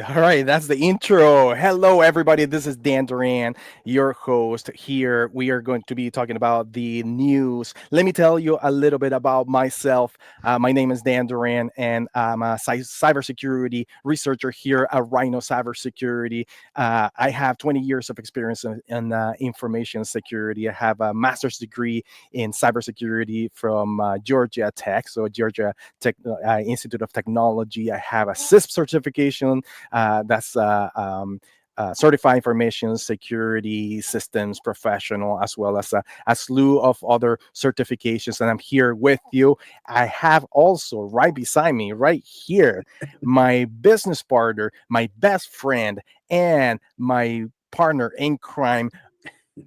All right. That's the intro. Hello, everybody. This is Dan Duran, your host here. We are going to be talking about the news. Let me tell you a little bit about myself. My name is Dan Duran, and I'm a cybersecurity researcher here at Rhino Cybersecurity. I have 20 years of experience in information security. I have a master's degree in cybersecurity from Georgia Tech, so Georgia Tech Institute of Technology. I have a CISP certification. That's Certified Information Security Systems Professional, as well as a slew of other certifications. And I'm here with you. I have also right beside me, right here, my business partner, my best friend, and my partner in crime,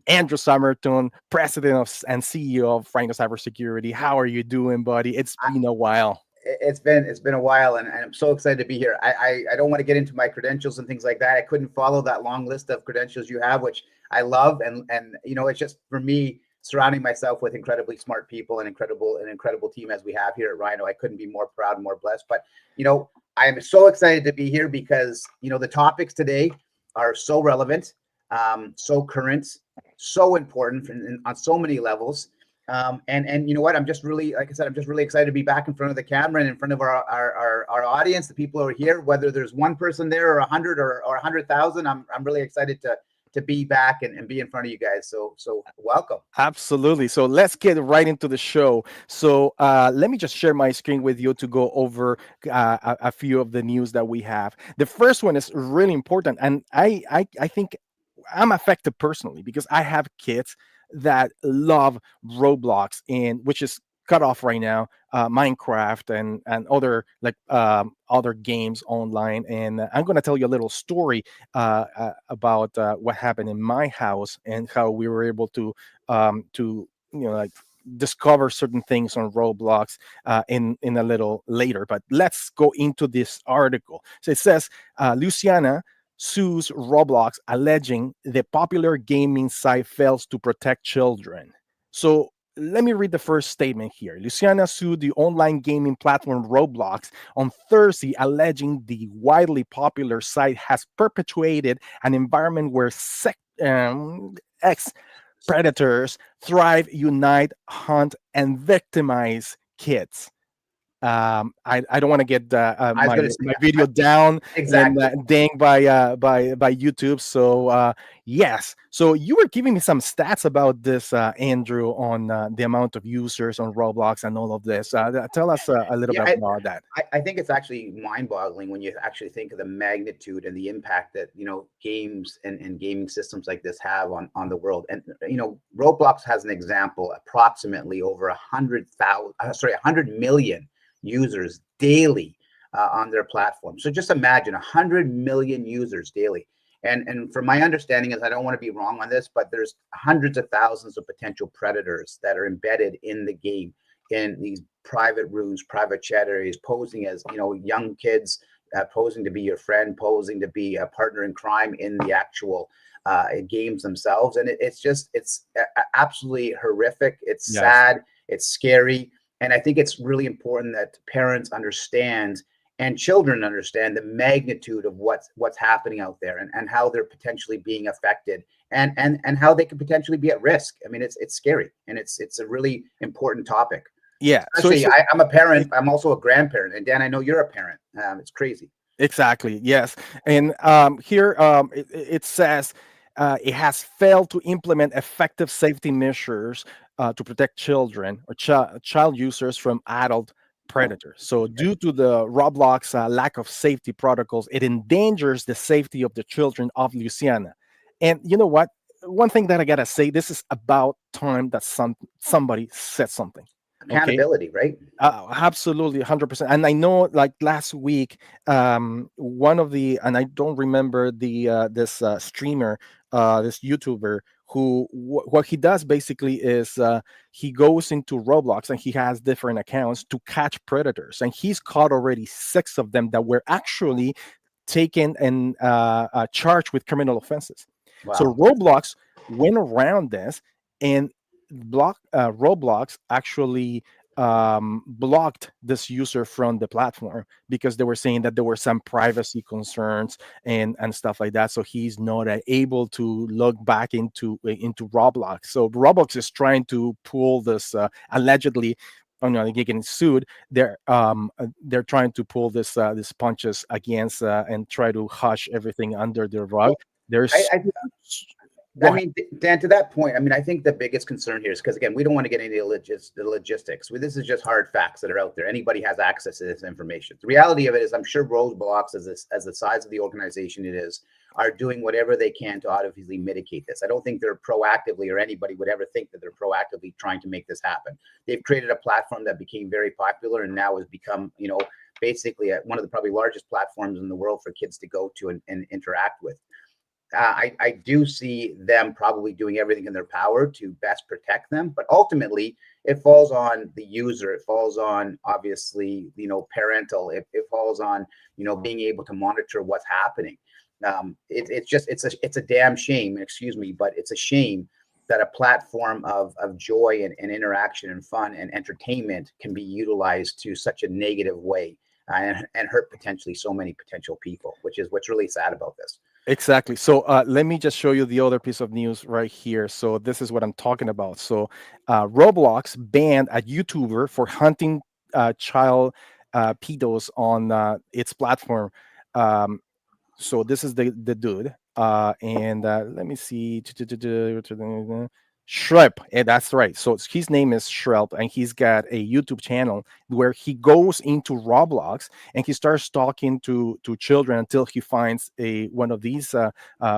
Andrew Summerton, president and CEO of Franco Cybersecurity. How are you doing, buddy? It's I, been a while. it's been a while, and I'm so excited to be here. I don't want to get into my credentials and things like that. I couldn't follow that long list of credentials you have, which I love, and it's just for me surrounding myself with incredibly smart people and incredible team as we have here at Rhino. I couldn't be more proud and more blessed. But I'm so excited to be here because the topics today are so relevant, so current, so important on so many levels. And you know what? I'm just really, like I said, I'm just really excited to be back in front of the camera and in front of our audience, the people who are here, whether there's one person there or 100 or 100,000. I'm really excited to be back and be in front of you guys. So welcome. Absolutely. So let's get right into the show. So let me just share my screen with you to go over a few of the news that we have. The first one is really important, and I think I'm affected personally because I have kids that love Roblox, and which is cut off right now, Minecraft and other other games online. And I'm going to tell you a little story about what happened in my house and how we were able to discover certain things on Roblox in a little later. But let's go into this article. So it says Luciana sues Roblox, alleging the popular gaming site fails to protect children. So let me read the first statement here. Luciana sued the online gaming platform Roblox on Thursday, alleging the widely popular site has perpetuated an environment where ex predators thrive, unite, hunt, and victimize kids. I don't want to get I was going to say my video down and exactly. dinged by YouTube. So yes, so you were giving me some stats about this, Andrew, on the amount of users on Roblox and all of this. Tell us a little Yeah, bit about that. I think it's actually mind-boggling when you actually think of the magnitude and the impact that games and gaming systems like this have on the world. And Roblox has an example, approximately over 100 million users daily on their platform. So just imagine 100 million users daily. And from my understanding is, I don't want to be wrong on this, but there's hundreds of thousands of potential predators that are embedded in the game, in these private rooms, private chat areas, posing as young kids, posing to be your friend, posing to be a partner in crime in the actual games themselves. And it's absolutely horrific. It's Yes. sad. It's scary. And I think it's really important that parents understand and children understand the magnitude of what's happening out there, and how they're potentially being affected, and how they could potentially be at risk. I mean, it's scary, and it's a really important topic. Yeah. Especially, I'm a parent. I'm also a grandparent, and Dan, I know you're a parent. It's crazy. Exactly. Yes. And here it says it has failed to implement effective safety measures to protect children or child users from adult predators. So, due to the Roblox lack of safety protocols, it endangers the safety of the children of Louisiana. And you know what? One thing that I gotta say, this is about time that somebody said something. Okay, Accountability, right? absolutely, 100%. And I know, like last week, one of the, and I don't remember this streamer, this YouTuber, who what he does basically is he goes into Roblox and he has different accounts to catch predators, and he's caught already 6 of them that were actually taken and charged with criminal offenses. So Wow. Roblox went around this, and Roblox actually blocked this user from the platform because they were saying that there were some privacy concerns and stuff like that. So he's not able to log back into Roblox. So Roblox is trying to pull this allegedly. Oh no, they're getting sued. They're trying to pull this punches against and try to hush everything under the rug. Well, I, There's I go ahead. Dan, to that point, I mean, I think the biggest concern here is because, again, we don't want to get into the logistics. This is just hard facts that are out there. Anybody has access to this information. The reality of it is, I'm sure Roblox, as the size of the organization it is, are doing whatever they can to obviously mitigate this. I don't think they're proactively, or anybody would ever think that they're proactively trying to make this happen. They've created a platform that became very popular and now has become, basically one of the probably largest platforms in the world for kids to go to and interact with. I do see them probably doing everything in their power to best protect them, but ultimately it falls on the user. It falls on, obviously, parental. It falls on, being able to monitor what's happening. It's a damn shame, excuse me, but it's a shame that a platform of joy and interaction and fun and entertainment can be utilized to such a negative way, and hurt potentially so many potential people, which is what's really sad about this. Exactly. So let me just show you the other piece of news right here. So this is what I'm talking about. So Roblox banned a YouTuber for hunting child pedos on its platform. Um, so this is the dude. And let me see. Shrep, and that's right. So his name is Shrep, and he's got a YouTube channel where he goes into Roblox and he starts talking to children until he finds a one of these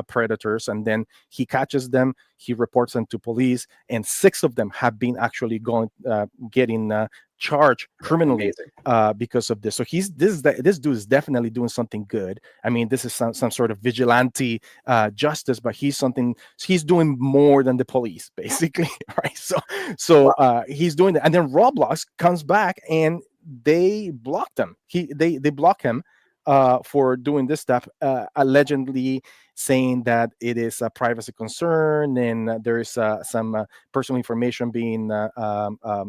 predators, and then he catches them. He reports them to police, and six of them have been actually going getting charged criminally Amazing. because of this. So this dude is definitely doing something good. I mean, this is some sort of vigilante justice, but he's doing more than the police, basically. Right. So he's doing that, and then Roblox comes back and they blocked him. They block him for doing this stuff, allegedly saying that it is a privacy concern and there is some personal information being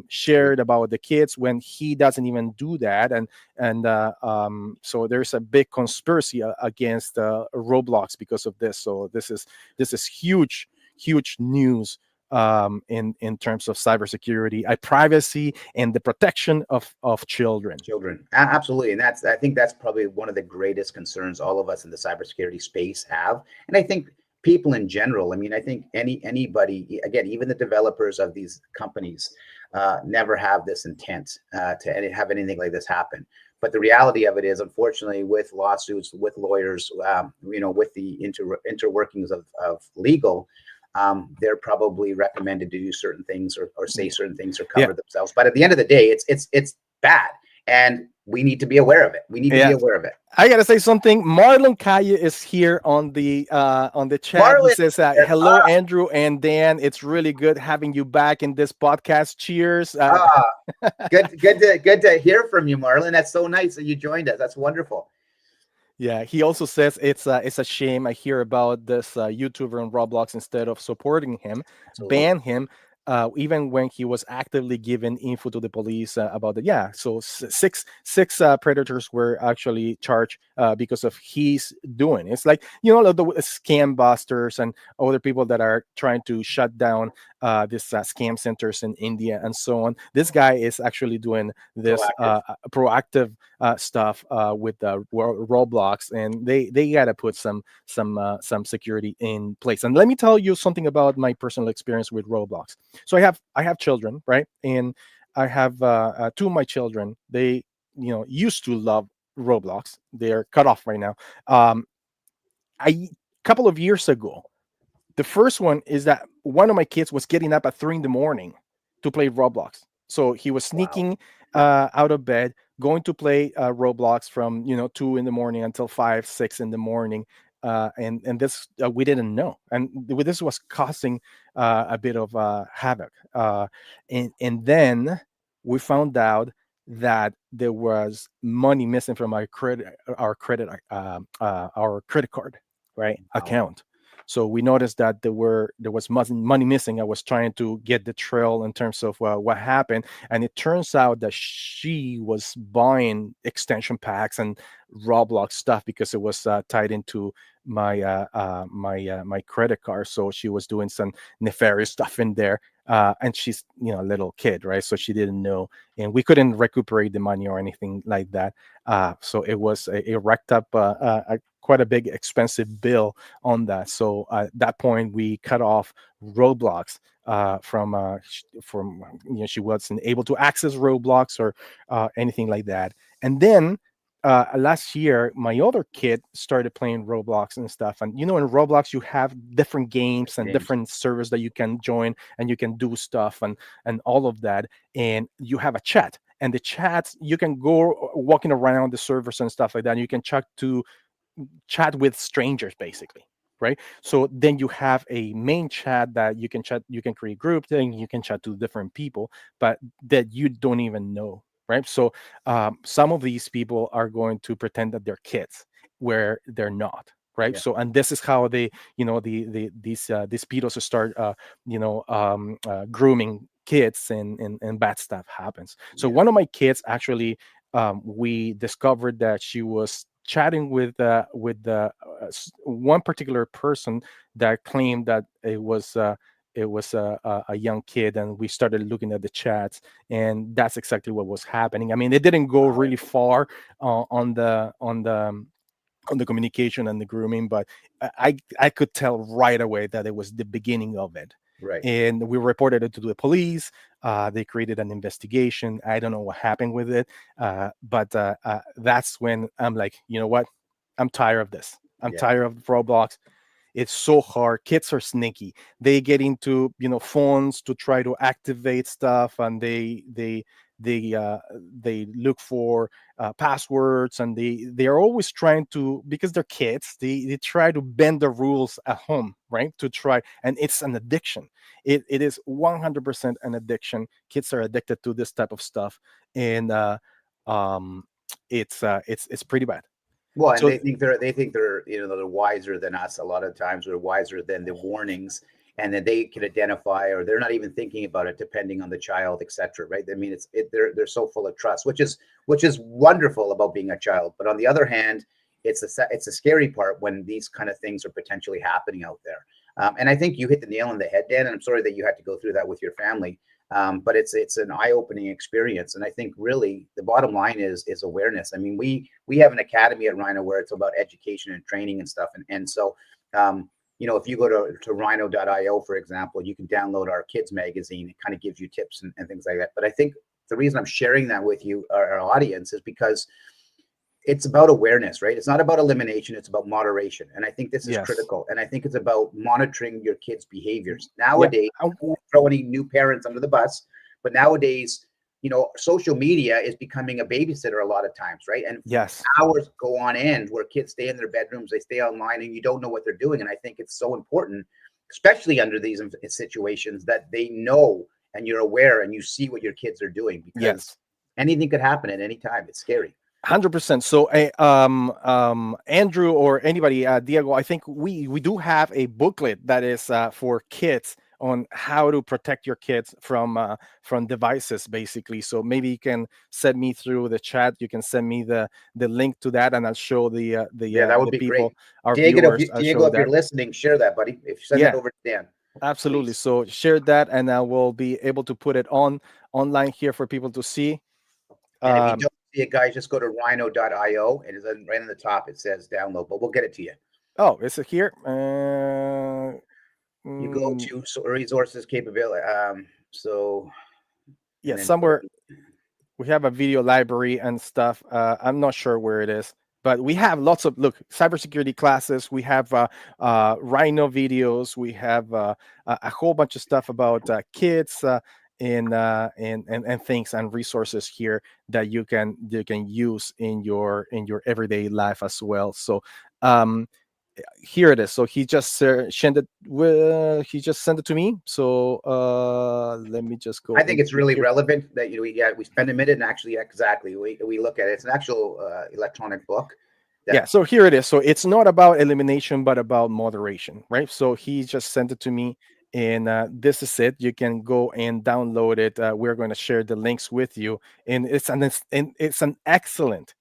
shared about the kids when he doesn't even do that, and so there's a big conspiracy against Roblox because of this. So this is huge news in terms of cybersecurity, privacy, and the protection of children. Children, absolutely. And I think that's probably one of the greatest concerns all of us in the cybersecurity space have. And I think people in general, I mean, I think anybody, again, even the developers of these companies, never have this intent to have anything like this happen. But the reality of it is, unfortunately, with lawsuits, with lawyers, with the interworkings of legal, they're probably recommended to do certain things or say certain things or cover themselves. But at the end of the day, it's bad, and we need to be aware of it. We need to be aware of it. I gotta say something. Marlon Calle is here on the chat. He Marlon, says, "Hello, Andrew and Dan. It's really good having you back in this podcast. Cheers." Good to hear from you, Marlon. That's so nice that you joined us. That's wonderful. Yeah, he also says it's a shame. I hear about this YouTuber on Roblox, instead of supporting him, Absolutely. ban him, even when he was actively giving info to the police about it. Yeah, so six predators were actually charged because of he's doing. It's like, the scam busters and other people that are trying to shut down these scam centers in India and so on. This guy is actually doing this proactive stuff with Roblox, and they gotta put some security in place. And let me tell you something about my personal experience with Roblox. So I have children, right? And I have two of my children. They used to love Roblox. They're cut off right now. A couple of years ago, the first one is that one of my kids was getting up at 3 in the morning to play Roblox. So he was Wow. sneaking out of bed, going to play Roblox from 2 in the morning until 5, 6 in the morning, and this we didn't know, and this was causing a bit of havoc. And then we found out that there was money missing from our credit card, right, Wow. account. So we noticed that there was money missing. I was trying to get the trail in terms of what happened, and it turns out that she was buying extension packs and Roblox stuff because it was tied into my credit card. So she was doing some nefarious stuff in there. And she's a little kid, right? So she didn't know, and we couldn't recuperate the money or anything like that. So it was it racked up quite a big expensive bill on that. So at that point, we cut off Roblox from she wasn't able to access Roblox or anything like that. And then last year, my other kid started playing Roblox and stuff. And in Roblox, you have different games and Games. different servers that you can join, and you can do stuff and all of that. And you have a chat. And the chats, you can go walking around the servers and stuff like that. And you can chat with strangers, basically, right? So then you have a main chat that you can chat, you can create groups, and you can chat to different people, but that you don't even know, right? So some of these people are going to pretend that they're kids where they're not, right? Yeah. So, and this is how they, these pedos start grooming kids, and bad stuff happens. So Yeah. one of my kids actually, we discovered that she was chatting with the one particular person that claimed that it was a young kid, and we started looking at the chats, and that's exactly what was happening. I mean, it didn't go Wow. really far on the communication and the grooming, but I could tell right away that it was the beginning of it. Right. And we reported it to the police. They created an investigation. I don't know what happened with it, but that's when I'm like, you know what? I'm tired of this. I'm Yeah. tired of Roblox. It's so hard. Kids are sneaky. They get into phones to try to activate stuff, and they look for passwords, and they are always trying to, because they're kids, they try to bend the rules at home, right? To try, and it's an addiction. It is 100% an addiction. Kids are addicted to this type of stuff, and um, it's pretty bad. Well, and So they think they're they're wiser than us. A lot of times, they're wiser than the warnings, and that they can identify, or they're not even thinking about it, depending on the child, etc. Right? I mean, they're so full of trust, which is wonderful about being a child. But on the other hand, it's a scary part when these kind of things are potentially happening out there. And I think you hit the nail on the head, Dan. And I'm sorry that you had to go through that with your family. But it's an eye-opening experience, and I think really the bottom line is awareness. I mean, we have an academy at Rhino where it's about education and training and stuff, and so if you go to rhino.io, for example, you can download our kids magazine. It kind of gives you tips and things like that. But I think the reason I'm sharing that with you, our audience, is because it's about awareness, right? It's not about elimination, it's about moderation. And I think this is yes, critical. And I think it's about monitoring your kids' behaviors. yeah, Nowadays, I don't want to throw any new parents under the bus, but nowadays, social media is becoming a babysitter a lot of times, right? And yes. hours go on end where kids stay in their bedrooms, they stay online, and you don't know what they're doing. And I think it's so important, especially under these situations, that they know and you're aware and you see what your kids are doing, because Yes, anything could happen at any time. It's scary. 100%. So, Andrew or anybody, Diego, I think we do have a booklet that is for kids on how to protect your kids from devices, basically. So maybe you can send me through the chat. You can send me the link to that, and I'll show Yeah, that would the be great. people, our Diego, viewers. I'll Diego, show if you're that. listening, share that, buddy. If you send that Yeah, over to Dan, absolutely. please. So share that, and I will be able to put it online here for people to see. And if you Um, don't see it, guys, just go to rhino.io, and it's right on the top. It says download, but we'll get it to you. oh, is it here? You go Mm, to resources capability. And yeah, then put somewhere it. we have a video library and stuff. I'm not sure where it is, but we have lots of cybersecurity classes. We have Rhino videos. We have a whole bunch of stuff about kids and things and resources here that you can use in your everyday life as well. So um, here it is. So he just sent it to me. So let me just go I think it's into really here. relevant that we spend a minute and actually exactly we look at it. It's an actual electronic book, Yeah, so here it is. So it's not about elimination, but about moderation, right? So he just sent it to me, and this is it. You can go and download it. We're going to share the links with you, and it's an excellent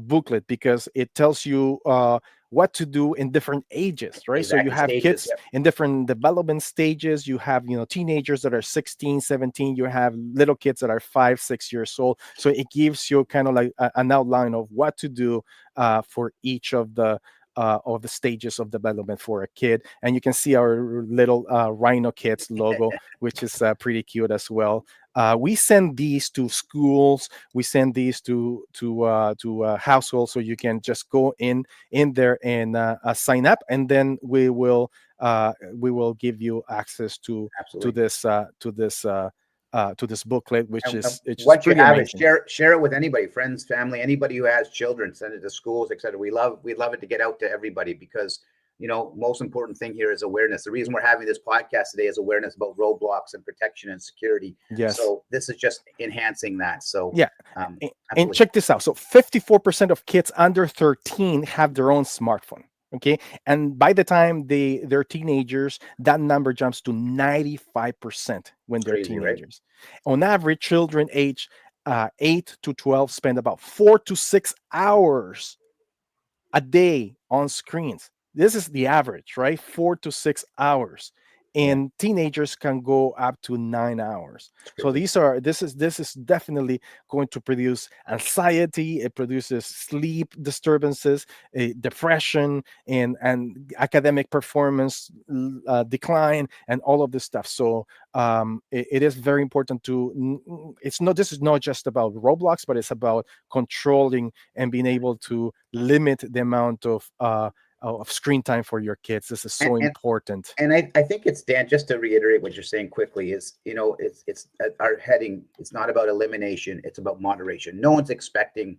booklet because it tells you what to do in different ages, right? So you Exactly. have Stages. kids Yep. in different development stages. You have, teenagers that are 16, 17. You have little kids that are 5, 6 years old. So it gives you kind of like an outline of what to do for each of the stages of development for a kid. And you can see our little Rhino Kids logo, which is pretty cute as well. We send these to schools. We send these to households, so you can just go in there and sign up, and then we will give you access to Absolutely. this to this booklet, which And is it's just once you pretty have it, amazing. share it with anybody, friends, family, anybody who has children. Send it to schools, etc. We love it to get out to everybody because most important thing here is awareness. The reason we're having this podcast today is awareness about Roblox and protection and security. Yes. So this is just enhancing that. So Yeah. And absolutely. check this out. So 54% of kids under 13 have their own smartphone. Okay. And by the time they're teenagers, that number jumps to 95% when It's they're crazy, right? teenagers. On average, children age 8 to 12 spend about 4 to 6 hours a day on screens. This is the average, right? 4 to 6 hours. Yeah, And teenagers can go up to 9 hours. it's So crazy. this is definitely going to produce anxiety. It produces sleep disturbances, depression, and academic performance decline, and all of this stuff. So it is very important to. It's not. This is not just about Roblox, but it's about controlling and being able to limit the amount of screen time for your kids. This is And so and important. and I think it's Dan. Just to reiterate what you're saying quickly is, it's our heading. It's not about elimination. It's about moderation. No one's expecting,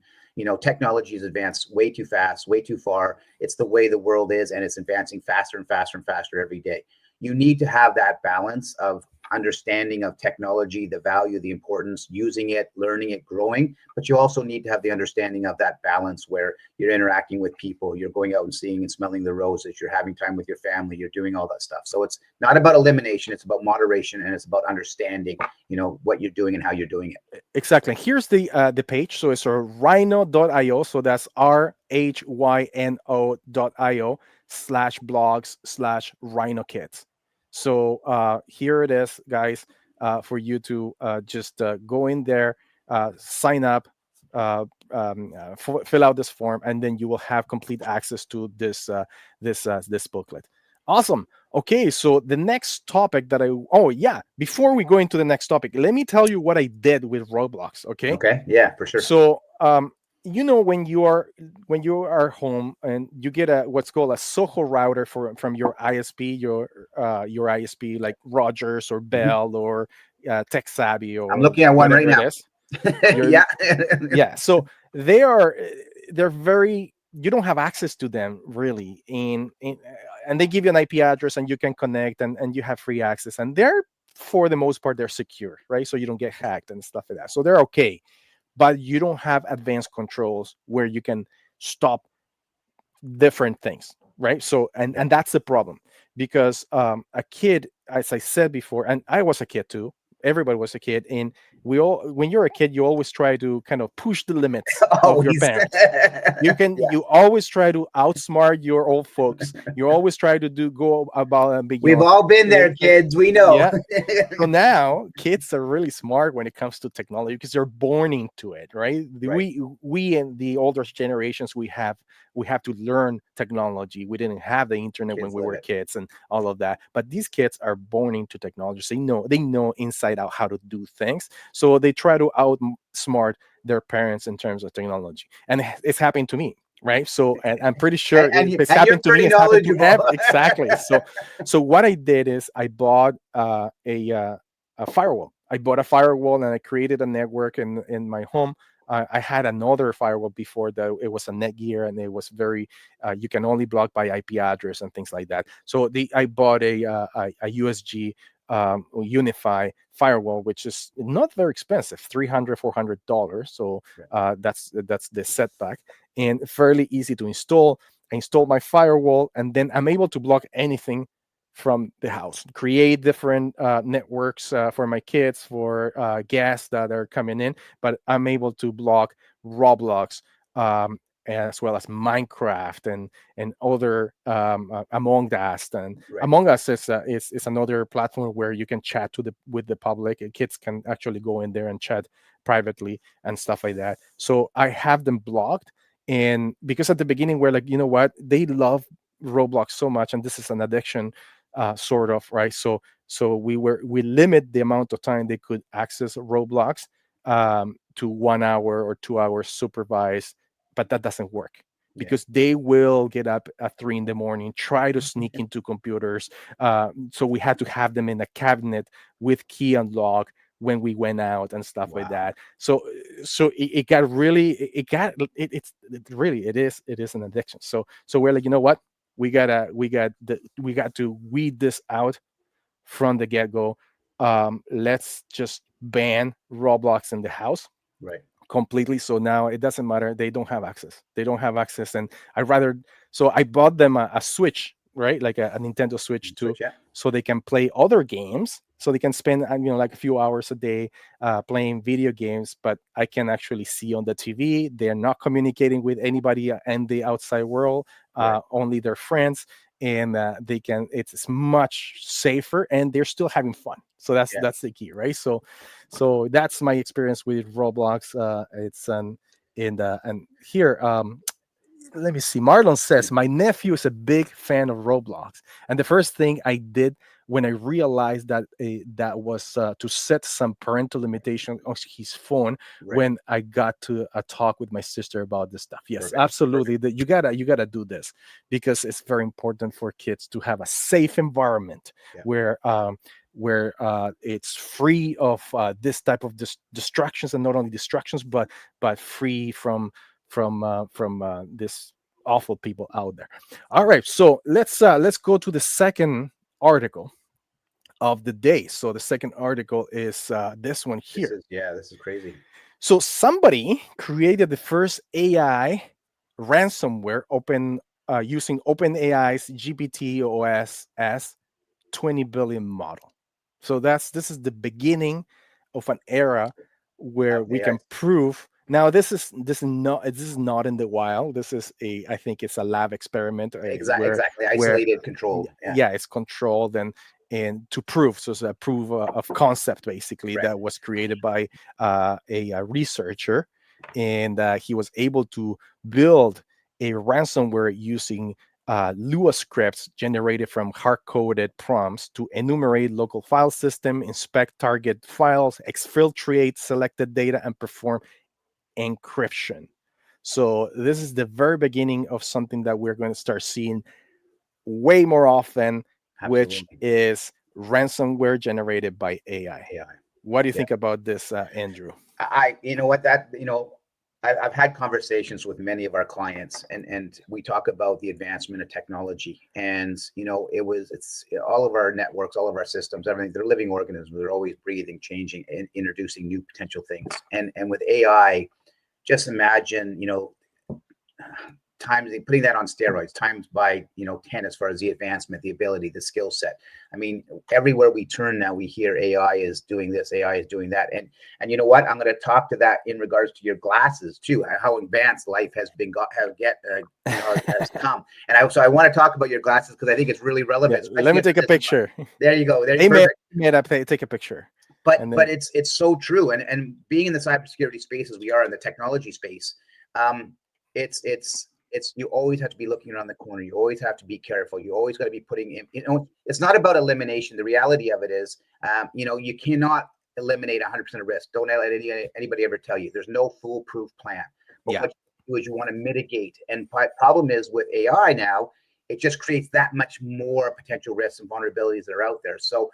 technology is advanced way too fast, way too far. It's the way the world is, and it's advancing faster and faster and faster every day. You need to have that balance of understanding of technology, the value, the importance, using it, learning it, growing. But you also need to have the understanding of that balance where you're interacting with people, you're going out and seeing and smelling the roses, you're having time with your family, you're doing all that stuff. So it's not about elimination, it's about moderation, and it's about understanding, what you're doing and how you're doing it. Exactly. Here's the page. So it's rhino.io. So that's rhyno.io/blogs/rhino kids. So here it is, guys, for you to just go in there, sign up, fill out this form, and then you will have complete access to this booklet. Awesome. Okay, so the next topic that oh yeah, before we go into the next topic, let me tell you what I did with Roblox. Okay, Okay. Yeah, for sure. so when you are home and you get a what's called a Soho router from your ISP, your ISP like Rogers or Mhm. Bell or Tech Savvy I'm or looking at one right whatever it now. is. You're Yeah. Yeah, so they're very, you don't have access to them really and they give you an IP address and you can connect and you have free access, and they're, for the most part, they're secure, right? So you don't get hacked and stuff like that, so they're okay. But you don't have advanced controls where you can stop different things, right? So and that's the problem, because a kid, as I said before, and I was a kid too, everybody was a kid, and we all, when you're a kid, you always try to kind of push the limits of your Always. parents. Yeah. You always try to outsmart your old folks. You always try to go above and We've beyond. all been there, kids. We know. Yeah. So now kids are really smart when it comes to technology because they're born into it, right? Right. We and the older generations, we have to learn technology. We didn't have the internet when Kids we live were it. kids and all of that. But these kids are born into technology. So they know inside out how to do things. So they try to outsmart their parents in terms of technology. And it's happened to me. Right. So, and I'm pretty And, sure and, you, it's and you're happened to me. pretty It's happened to knowledgeable. exactly. So what I did is I bought a firewall. I bought a firewall and I created a network in my home. I had another firewall before that. It was a Netgear, and it was very you can only block by IP address and things like that. So I bought a USG Unify firewall, which is not very expensive, $300-$400. So that's the setback. and fairly easy to install. I installed my firewall, and then I'm able to block anything from the house, create different networks for my kids, for guests that are coming in, but I'm able to block Roblox, as well as Minecraft and other Among Us. And Right. Among Us is another platform where you can chat with the public, and kids can actually go in there and chat privately and stuff like that. So I have them blocked. And because at the beginning we're like, you know what, they love Roblox so much, and this is an addiction, sort of, right? So we limit the amount of time they could access Roblox, to 1 hour or 2 hours supervised, but that doesn't work Yeah. because they will get up at 3 in the morning, try to sneak into computers. So we had to have them in a cabinet with key unlock when we went out and stuff like Wow. that. So it got really, it is an addiction. So we're like, you know what, we got to weed this out from the get-go. Let's just ban Roblox in the house Right. completely. So now it doesn't matter, they don't have access, and I rather, so I bought them a Switch, right, like a Nintendo Switch too, Switch. Yeah. so they can play other games, so they can spend like a few hours a day playing video games, but I can actually see on the TV they're not communicating with anybody in the outside world, Right. only their friends. And they can, it's much safer, and they're still having fun. So Yeah. that's the key, right? So that's my experience with Roblox. It's an in the and here, let me see. Marlon says my nephew is a big fan of Roblox, and the first thing I did when I realized that that was to set some parental limitation on his phone Right. when I got to talk with my sister about this stuff. Yes, Perfect. absolutely. Perfect. That you gotta do this because it's very important for kids to have a safe environment Yeah. where it's free of this type of distractions, and not only distractions, but free from this awful people out there. All right, so let's go to the second article of the day. So the second article is this one This here. is, yeah, this is crazy. So somebody created the first AI ransomware using OpenAI's GPT OS as 20 billion model. So this is the beginning of an era where we AI. can prove. Now this is not in the wild. This is a, I think it's a lab experiment, Exactly. where Isolated, controlled. Yeah. yeah, it's controlled and to prove. So it's a proof of concept basically Right. that was created by a researcher, and he was able to build a ransomware using Lua scripts generated from hard-coded prompts to enumerate local file system, inspect target files, exfiltrate selected data, and perform encryption. So this is the very beginning of something that we're going to start seeing way more often, which Absolutely. is ransomware generated by AI. AI. What do you Yeah. think about this, Andrew? You know what, I've had conversations with many of our clients, and we talk about the advancement of technology, and it's all of our networks, all of our systems, everything. They're living organisms. They're always breathing, changing, and introducing new potential things. And with AI, just imagine, times putting that on steroids, times by 10, as far as the advancement, the ability, the skill set. I mean, everywhere we turn now, we hear AI is doing this, AI is doing that. And you know what, I'm going to talk to that in regards to your glasses too, how advanced life has been has come. And I want to talk about your glasses because I think it's really Yeah, relevant, let especially me in take a this environment. picture. There you go. There you They made, perfect. take a picture, but and but then it's so true. And being in the cybersecurity space as we are in the technology space, um it's you always have to be looking around the corner. You always have to be careful. You always got to be putting in, it's not about elimination. The reality of it is, you cannot eliminate 100% of risk. Don't let anybody ever tell you there's no foolproof plan. But yeah, what you do is you want to mitigate. And problem is with AI now, it just creates that much more potential risks and vulnerabilities that are out there. So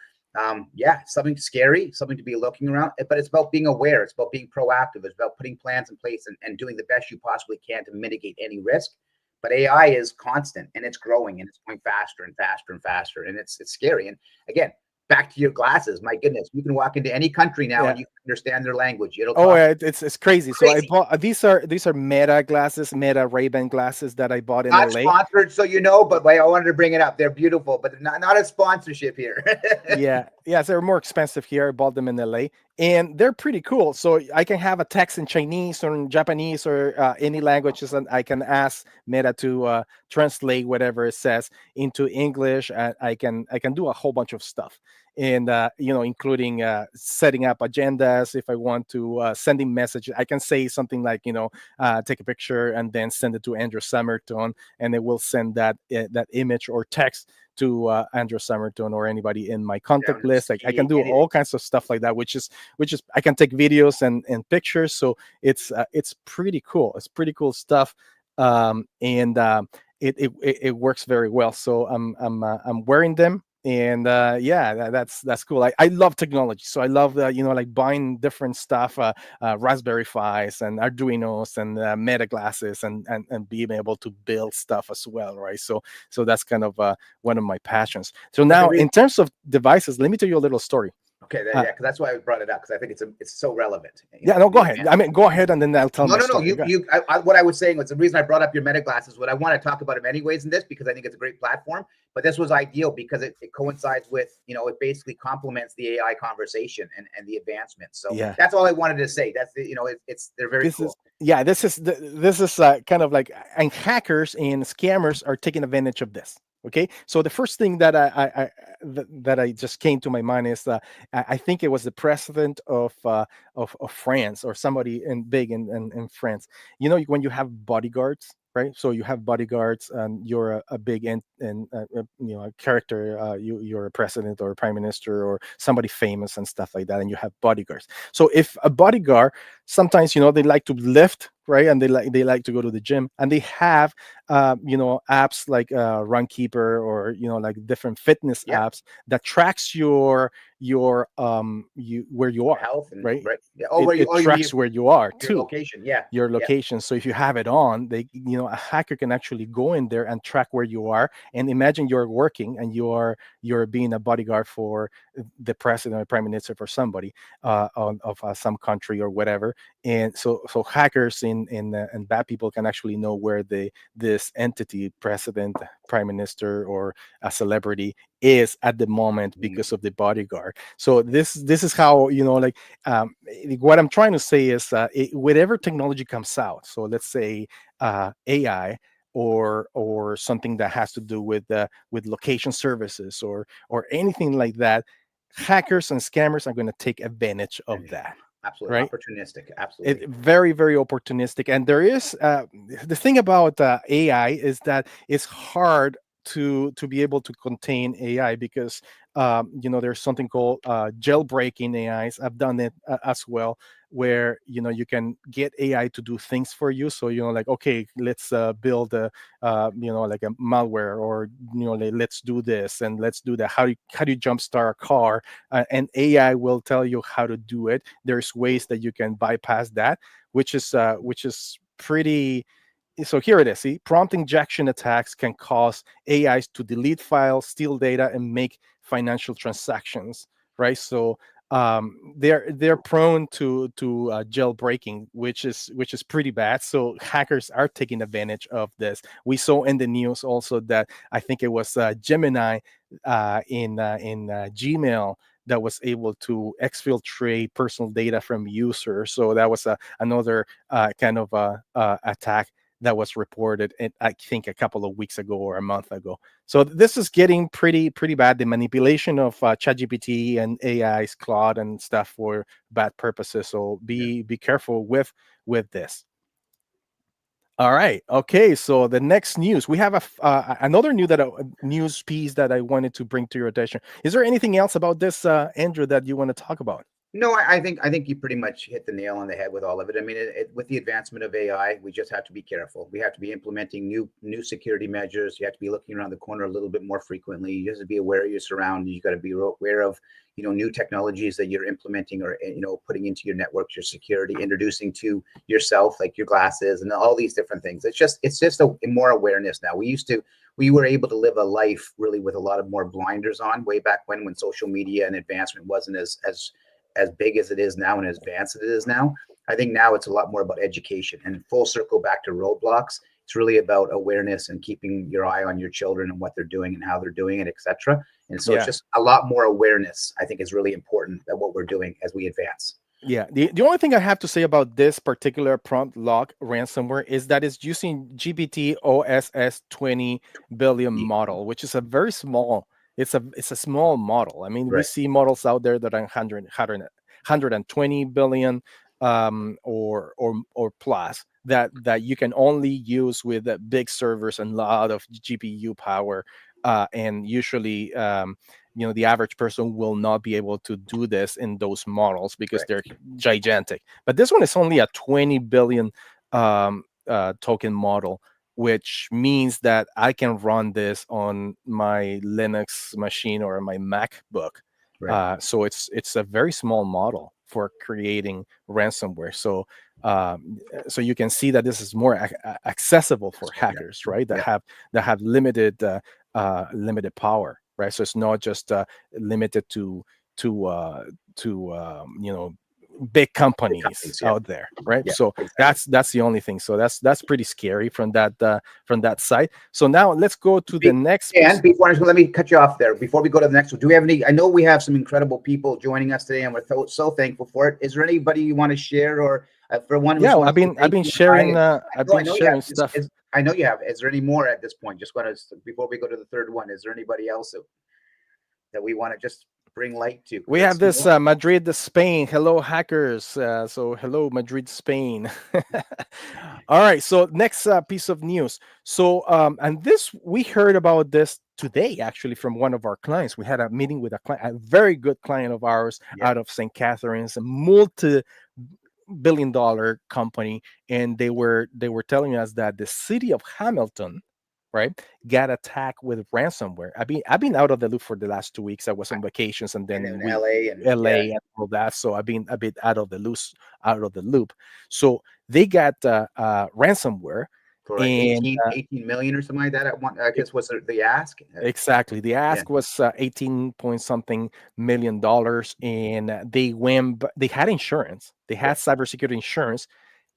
yeah, something scary, something to be looking around, but it's about being aware. It's about being proactive. It's about putting plans in place and doing the best you possibly can to mitigate any risk. But AI is constant, and it's growing, and it's going faster and faster and faster. And it's scary. And again, back to your glasses. My goodness, you can walk into any country now and Yeah. you can understand their language. It'll Oh, talk yeah, it's crazy. So I crazy. bought these are Meta glasses, Meta Ray-Ban glasses that I bought in Not LA. sponsored, so you know, but I wanted to bring it up. They're beautiful, but not a sponsorship here. Yeah, yeah, they're more expensive here. I bought them in LA, and they're pretty cool. So I can have a text in Chinese or in Japanese or any languages, and I can ask Meta to translate whatever it says into English. And I can do a whole bunch of stuff, and including setting up agendas. If I want to sending messages, I can say something like take a picture and then send it to Andrew Summerton, and it will send that image or text to Andrew Summerton or anybody in my contact Down list. Like I can skiing, do anything. all kinds of stuff like that, which is I can take videos and pictures. So it's pretty cool. It's pretty cool stuff, and it works very well. So I'm wearing them. And yeah, that's cool. I love technology, so I love like buying different stuff, Raspberry Pis and Arduinos and Meta glasses, and being able to build stuff as well, right? So that's kind of one of my passions. So But the now, reason, in terms of devices, let me tell you a little story. okay, Uh, yeah, because that's why I brought it up because I think it's so relevant. yeah, no, go The ahead. I mean, go ahead, and then I'll tell my no. story. Go ahead. What I was saying was the reason I brought up your meta glasses. What I want to talk about them anyways in this because I think it's a great platform. But this was ideal because it coincides with it basically complements the AI conversation and the advancements. So Yeah, that's all I wanted to say. That's it's they're very this is cool. yeah, this is kind of like, and hackers and scammers are taking advantage of this. Okay, so the first thing that that I just came to my mind is I think it was the president of France or somebody big in France. When you have bodyguards, right? So you have bodyguards, and you're a big a character. You're a president or a prime minister or somebody famous and stuff like that, and you have bodyguards. So if a bodyguard, sometimes they like to lift, right, and they like to go to the gym, and they have apps like Runkeeper, or like different fitness Yeah, apps that tracks you where you your are, health and right? right. Yeah. Oh, it, where you it oh you mean tracks where you are your too, location? Yeah, your yeah. location. So if you have it on, a hacker can actually go in there and track where you are. And imagine you're working and you're being a bodyguard for the president or prime minister, for somebody of some country or whatever. And so hackers and bad people can actually know where this entity, president, prime minister, or a celebrity, is at the moment Mm, because of the bodyguard. So this is how, like, what I'm trying to say is, whatever technology comes out, so let's say AI, or something that has to do with location services, or anything like that, hackers and scammers are going to take advantage of yeah, that, absolutely right? opportunistic. Absolutely. It very, very opportunistic. And there is the thing about AI is that it's hard to be able to contain AI, because there's something called jailbreaking AIs. I've done it as well, where you can get AI to do things for you. So like, okay, let's build like a malware, or let's do this and let's do that. How do you jumpstart a car? And AI will tell you how to do it. There's ways that you can bypass that, which is pretty. So here it is. See, prompt injection attacks can cause AIs to delete files, steal data, and make financial transactions, right? So they're prone to jailbreaking, which is pretty bad. So hackers are taking advantage of this. We saw in the news also that I think it was Gemini in Gmail that was able to exfiltrate personal data from users. So that was another kind of attack that was reported, I think, a couple of weeks ago or a month ago. So this is getting pretty bad. The manipulation of ChatGPT and AI's Claude and stuff for bad purposes. So Yeah. be careful with this. All right. Okay. So the next news, we have another news piece that I wanted to bring to your attention. Is there anything else about this, Andrew, that you want to talk about? No, I think you pretty much hit the nail on the head with all of it. I mean, with the advancement of AI, we just have to be careful. We have to be implementing new security measures. You have to be looking around the corner a little bit more frequently. You have to be aware of your surroundings. You got to be aware of new technologies that you're implementing or putting into your networks, your security, introducing to yourself, like your glasses and all these different things. It's just a more awareness now. We were able to live a life really with a lot of more blinders on way back when social media and advancement wasn't as big as it is now and as advanced as it is now. I think now it's a lot more about education, and full circle back to Roblox. It's really about awareness and keeping your eye on your children and what they're doing and how they're doing it, etc. And so it's Yeah. just a lot more awareness. I think is really important at what we're doing as we advance. Yeah, the only thing I have to say about this particular prompt lock ransomware is that it's using GPT OSS 20 billion Yeah, model, which is a very small. It's a small model. I mean, we right, see models out there that are 120 billion or plus that you can only use with big servers and a lot of GPU power. And usually, the average person will not be able to do this in those models because right, they're gigantic. But this one is only a 20 billion token model, which means that I can run this on my Linux machine or my MacBook. right. So it's a very small model for creating ransomware. So you can see that this is more accessible for Yeah, hackers, right? yeah, That have limited power, right? So it's not just limited to big big companies companies. Yeah, out there, right? yeah, So exactly. that's the only thing. So that's pretty scary from that side. So now let's go to the Be- next And piece. before let me cut you off there. Before we go to the next one, do we have any? I know we have some incredible people joining us today, and we're so thankful for it. Is there anybody you want to share, or for one, we Yeah, just I've want to say been I've thank been you and hi? sharing And I know you have. stuff. I know you have. Is there any more at this point? Just want to before we go to the third one. Is there anybody else that we want to just bring light to? We Because have it's this Madrid, Spain. Hello, hackers. So hello, Madrid, Spain. All right. So next piece of news. So and this we heard about this today actually from one of our clients. We had a meeting with a very good client of ours yeah, out of St. Catharines, a multi-billion-dollar company, and they were telling us that the city of Hamilton, right, got attacked with ransomware. I've been out of the loop for the last 2 weeks. I was on vacations, and and then in we LA and yeah, LA and all that. So I've been a bit out of the loop. So they got ransomware, for like and 18 million or something like that. At one, I guess was the ask. exactly. The Yeah, ask was 18 point something million dollars, and they had insurance. They yeah, had cybersecurity insurance,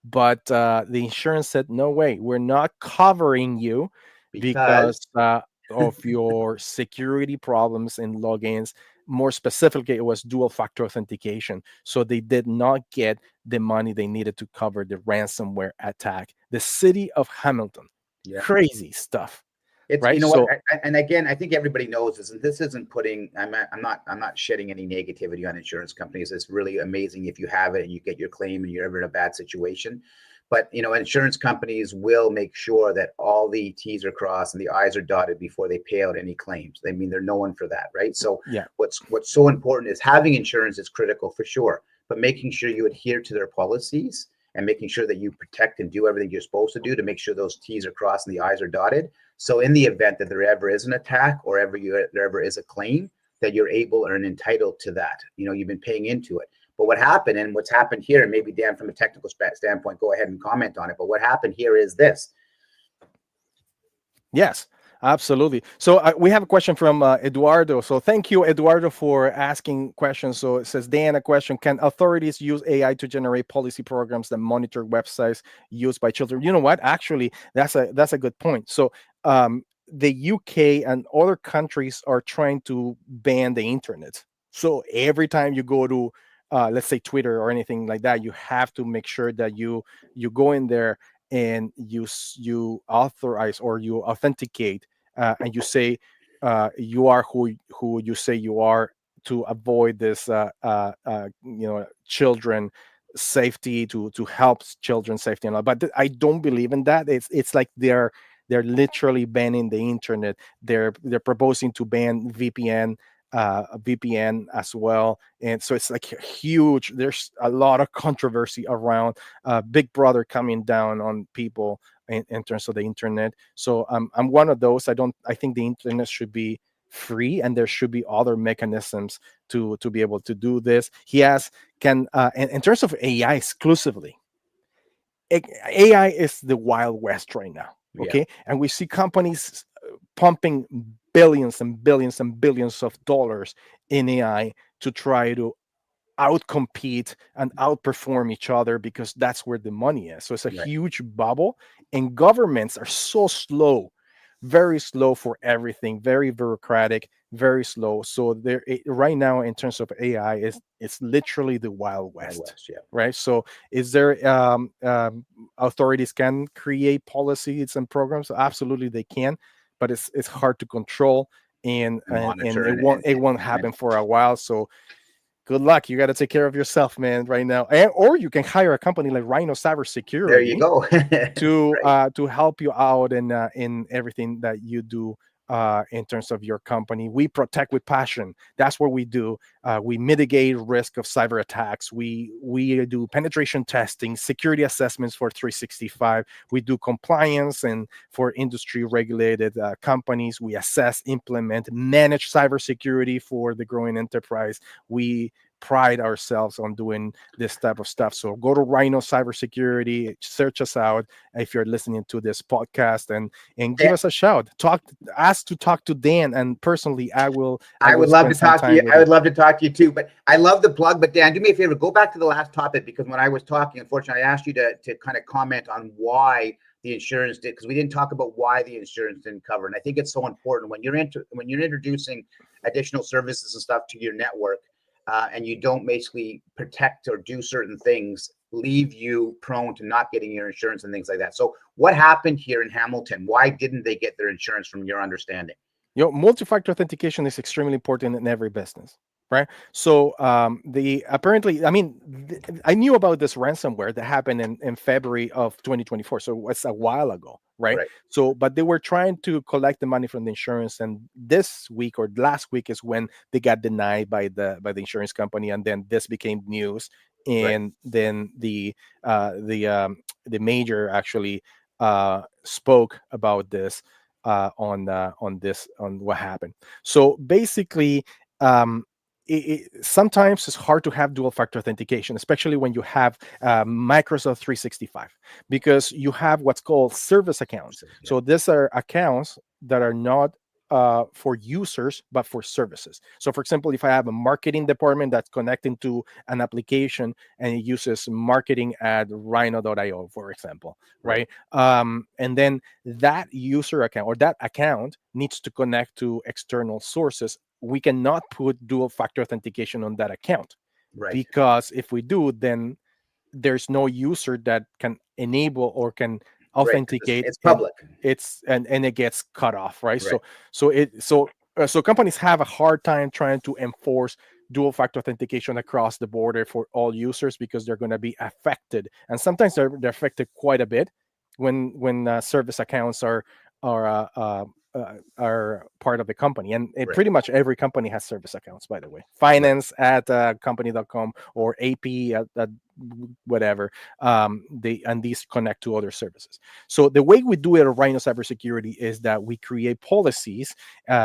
but the insurance said, "No way, we're not covering you because because of your security problems and logins." More specifically, it was dual factor authentication. So they did not get the money they needed to cover the ransomware attack. The city of Hamilton, yeah. crazy stuff, It's right? you know what, So and again, I think everybody knows this, and this isn't putting. I'm not shedding any negativity on insurance companies. It's really amazing if you have it and you get your claim and you're ever in a bad situation. But insurance companies will make sure that all the T's are crossed and the I's are dotted before they pay out any claims. I mean, they're known for that, right? So yeah, what's so important is having insurance is critical for sure, but making sure you adhere to their policies and making sure that you protect and do everything you're supposed to do to make sure those T's are crossed and the I's are dotted. So in the event that there ever is an attack or there ever is a claim, that you're able or entitled to that. You've been paying into it. But what happened and what's happened here, and maybe Dan, from a technical standpoint, go ahead and comment on it. But what happened here is this. yes, absolutely. So we have a question from Eduardo. So thank you, Eduardo, for asking questions. So it says, Dan, a question: can authorities use AI to generate policy programs that monitor websites used by children? You know what? Actually, that's a good point. So the UK and other countries are trying to ban the internet. So every time you go to let's say Twitter or anything like that, you have to make sure that you go in there and you authorize or you authenticate, and you say you are who you say you are, to avoid this children safety, to help children safety and all. But I don't believe in that. It's like they're literally banning the internet. They're proposing to ban VPN a VPN as well. And so it's like huge. There's a lot of controversy around Big Brother coming down on people in terms of the internet. So I'm one of those. I think the internet should be free, and there should be other mechanisms to be able to do this. He has can in terms of AI exclusively, AI is the wild west right now. Yeah. Okay, and we see companies pumping billions and billions and billions of dollars in AI to try to outcompete and outperform each other because that's where the money is. So it's a Right. huge bubble, and governments are so slow, very slow for everything, very bureaucratic, very slow. So right now in terms of AI is it's literally the wild Wild west. West. Yeah. Right. So is there authorities can create policies and programs? Absolutely they can, but it's hard to control, and Monitor it won't and happen for a while. So good luck. You got to take care of yourself, man, right now. Or you can hire a company like Rhino there you Cybersecurity go. Right. to help you out in everything that you do in terms of your company. We protect with passion. That's what we do. We mitigate risk of cyber attacks. We do penetration testing, security assessments for 365. We do compliance and for industry regulated companies. We assess, implement, manage cybersecurity for the growing enterprise. We pride ourselves on doing this type of stuff. So go to Rhino Cybersecurity, search us out if you're listening to this podcast, and give Yeah, us a shout. Ask to talk to Dan, and personally, I I will would love to spend some talk to time you. with I you. would love to talk to you too. But I love the plug. But Dan, do me a favor. Go back to the last topic, because when I was talking, unfortunately, I asked you to kind of comment on why the insurance did, because we didn't talk about why the insurance didn't cover. And I think it's so important when you're introducing additional services and stuff to your network, and you don't basically protect or do certain things, leave you prone to not getting your insurance and things like that. So what happened here in Hamilton? Why didn't they get their insurance, from your understanding? Multi-factor authentication is extremely important in every business, right? So the apparently, I mean, I knew about this ransomware that happened in February of 2024, so it's a while ago, right? Right. So but they were trying to collect the money from the insurance, and this week or last week is when they got denied by the insurance company, and then this became news. Right. And then the major actually spoke about this on what happened. So basically, um, sometimes it's hard to have dual factor authentication, especially when you have Microsoft 365, because you have what's called service accounts. Yeah. So these are accounts that are not for users but for services. So for example, if I have a marketing department that's connecting to an application and it uses marketing at rhino.io, for example, Right. right? And then that user account or that account needs to connect to external sources. We cannot put dual factor authentication on that account, Right. because if we do, then there's no user that can enable or can Right. authenticate, It's and public. it gets cut off, right? Right. So companies have a hard time trying to enforce dual factor authentication across the border for all users, because they're going to be affected, and sometimes they're affected quite a bit when service accounts are part of the company. And Right. pretty much every company has service accounts, by the way. Right. Finance at company.com, or AP at whatever. These connect to other services. So the way we do it at Rhino Cybersecurity is that we create policies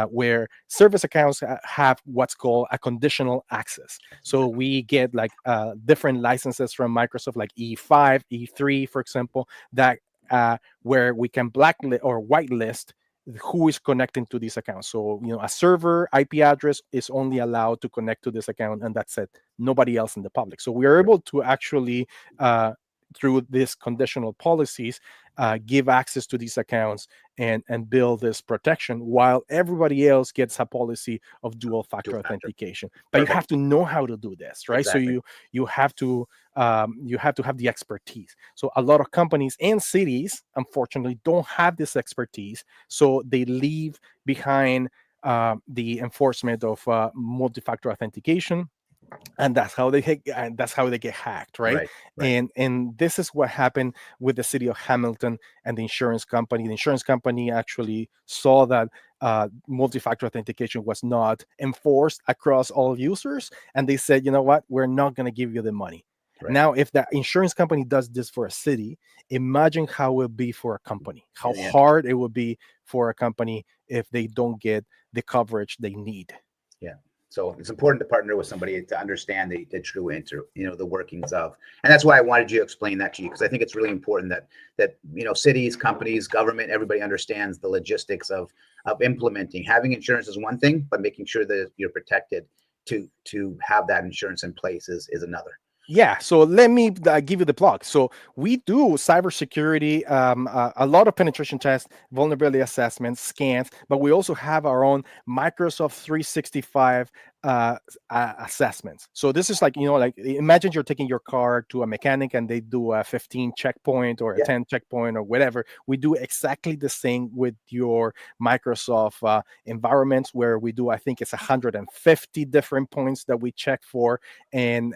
where service accounts have what's called a conditional access. So we get like different licenses from Microsoft, like E5, E3, for example, that where we can blacklist or whitelist who is connecting to these accounts. So, a server IP address is only allowed to connect to this account, and that's it. Nobody else in the public. So we are able to actually, through these conditional policies, give access to these accounts and build this protection, while everybody else gets a policy of dual factor Dual factor. authentication. But you Perfect. have to know how to do this, right? So Exactly. you have to have the expertise. So a lot of companies and cities, unfortunately, don't have this expertise, so they leave behind the enforcement of multi-factor authentication. and that's how they get hacked, right? Right. Right. And this is what happened with the city of Hamilton and the insurance company. The insurance company actually saw that multi-factor authentication was not enforced across all users, and they said, you know what, we're not going to give you the money. Right. Now if the insurance company does this for a city, imagine how it would be for a company, how Yeah. hard it would be for a company if they don't get the coverage they need. Yeah. So it's important to partner with somebody to understand the true the workings of, and that's why I wanted you to explain that to you, because I think it's really important that cities, companies, government, everybody understands the logistics of implementing. Having insurance is one thing, but making sure that you're protected to have that insurance in place is another. Yeah, so let me give you the plug. So we do cybersecurity, a lot of penetration tests, vulnerability assessments, scans, but we also have our own Microsoft 365 assessments. So this is like, like imagine you're taking your car to a mechanic and they do a 15 checkpoint or a Yeah. 10 checkpoint or whatever. We do exactly the same with your Microsoft environments, where we do, I think it's 150 different points that we check for, and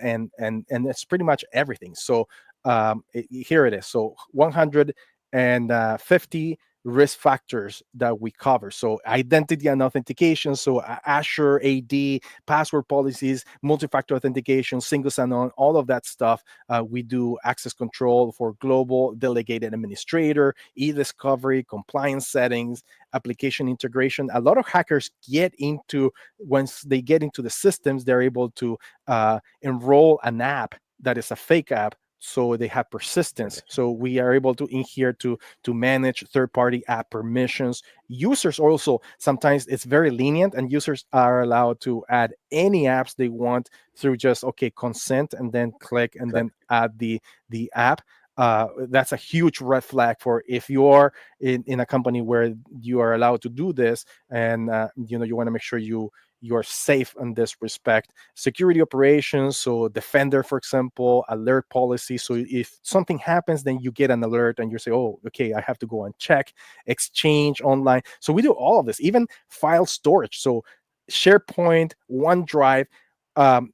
it's pretty much everything. So here it is. So 150 risk factors that we cover. So identity and authentication, so Azure AD, password policies, multi-factor authentication, single sign-on, all of that stuff. We do access control for global delegated administrator, e-discovery, compliance settings, application integration. A lot of hackers get into, once they get into the systems, they're able to enroll an app that is a fake app, so they have persistence. So we are able to in here to manage third-party app permissions. Users also, sometimes it's very lenient, and users are allowed to add any apps they want through just consent, and then click and then add the app. That's a huge red flag for if you are in a company where you are allowed to do this, and you want to make sure you're safe in this respect. Security operations, so Defender, for example, alert policy. So if something happens, then you get an alert and you say, oh, okay, I have to go and check. Exchange online. So we do all of this, even file storage. So SharePoint, OneDrive. Um,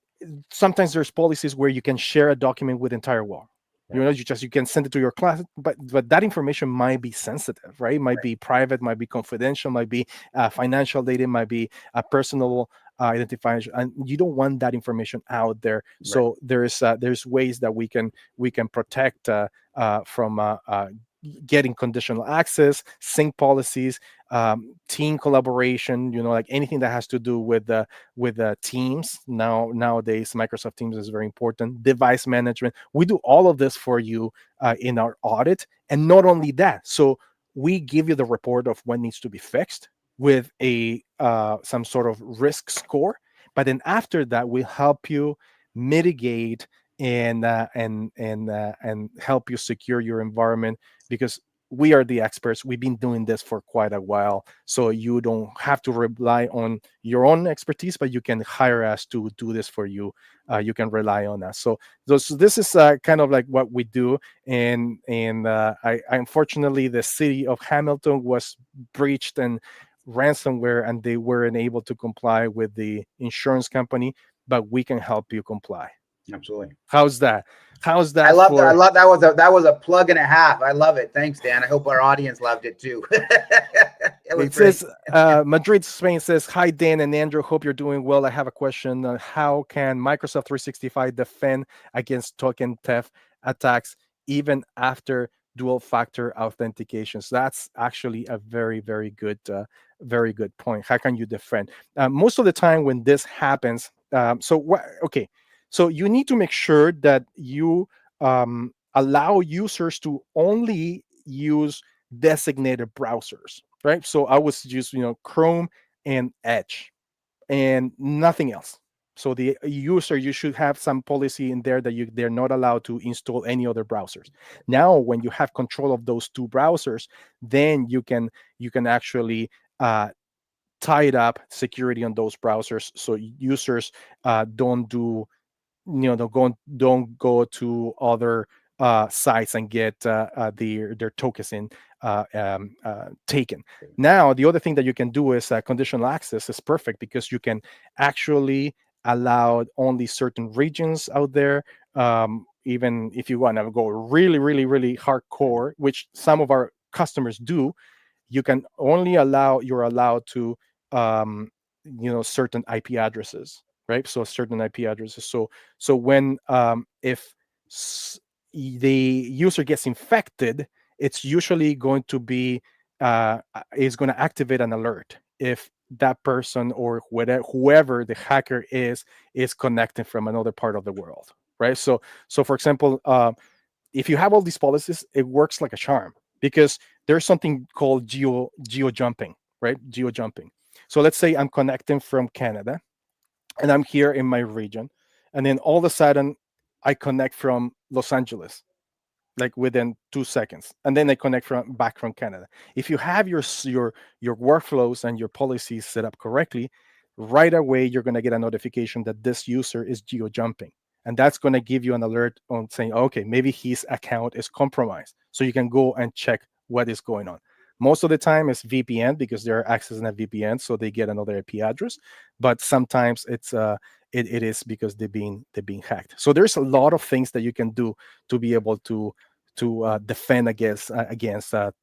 Sometimes there's policies where you can share a document with entire wall. You can send it to your class, but that information might be sensitive, right? It might be private, might be confidential, might be financial data, might be a personal identifier, and you don't want that information out there. So there's ways that we can protect from getting conditional access, sync policies, team collaboration. Like anything that has to do with teams. Nowadays, Microsoft Teams is very important. Device management. We do all of this for you in our audit, and not only that. So we give you the report of what needs to be fixed with a some sort of risk score. But then after that, we help you mitigate and help you secure your environment, because we are the experts. We've been doing this for quite a while, so you don't have to rely on your own expertise, but you can hire us to do this for you. You can rely on us. So this is kind of like what we do. And unfortunately, the city of Hamilton was breached and ransomware, and they weren't able to comply with the insurance company, but we can help you comply. Absolutely. How's that? How's I that love that. I for? love that was a plug and a half. I love it. Thanks, Dan. I hope our audience loved it too. It was It great. says Madrid, Spain says, "Hi Dan and Andrew. Hope you're doing well. I have a question. How can Microsoft 365 defend against token theft attacks even after dual factor authentications?" That's actually a very, very good point. How can you defend? Most of the time when this happens, so what? Okay, so you need to make sure that you allow users to only use designated browsers, right? So I was just Chrome and Edge and nothing else. So the user, you should have some policy in there that they're not allowed to install any other browsers. Now when you have control of those two browsers, then you can actually tie up security on those browsers, so users don't do don't go to other sites and get their tokens taken. Now, the other thing that you can do is conditional access is perfect, because you can actually allowed only certain regions out there. Even if you want to go really, really, really hardcore, which some of our customers do, you can only allow you're allowed to certain IP addresses, right? So certain IP addresses. So when if the user gets infected, it's usually going to be is going to activate an alert if that person or whoever the hacker is connecting from another part of the world, right? So for example, if you have all these policies, it works like a charm because there's something called geo jumping, right? Geo jumping. So let's say I'm connecting from Canada and I'm here in my region, and then all of a sudden I connect from Los Angeles, like within 2 seconds, and then I connect from back from Canada. If you have your workflows and your policies set up correctly, right away you're going to get a notification that this user is geo jumping, and that's going to give you an alert on saying, okay, maybe his account is compromised, so you can go and check what is going on. Most of the time it's VPN because they're accessing a VPN, so they get another IP address. But sometimes it is because they're being hacked. So there's a lot of things that you can do to be able to defend against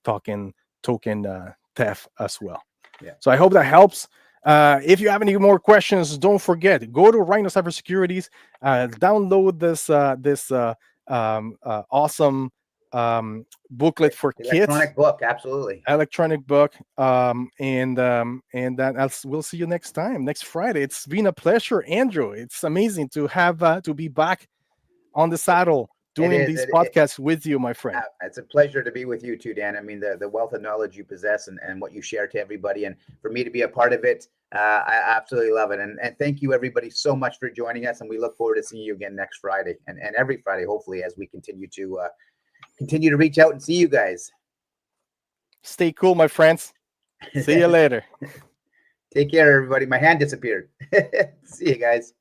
token theft as well. Yeah. So I hope that helps. If you have any more questions, don't forget, go to Rhino Cybersecurities, download this awesome booklet for kids, Electronic book, absolutely. electronic book, and then we'll see you next time, next Friday. It's been a pleasure, Andrew. It's amazing to have to be back on the saddle doing these podcasts with you, my friend. It's a pleasure to be with you too, Dan. I mean, the wealth of knowledge you possess and what you share to everybody, and for me to be a part of it, I absolutely love it. And thank you everybody so much for joining us, and we look forward to seeing you again next Friday and every Friday, hopefully, as we continue to reach out and see you guys. Stay cool, my friends. See you later. Take care, everybody. My hand disappeared. See you guys.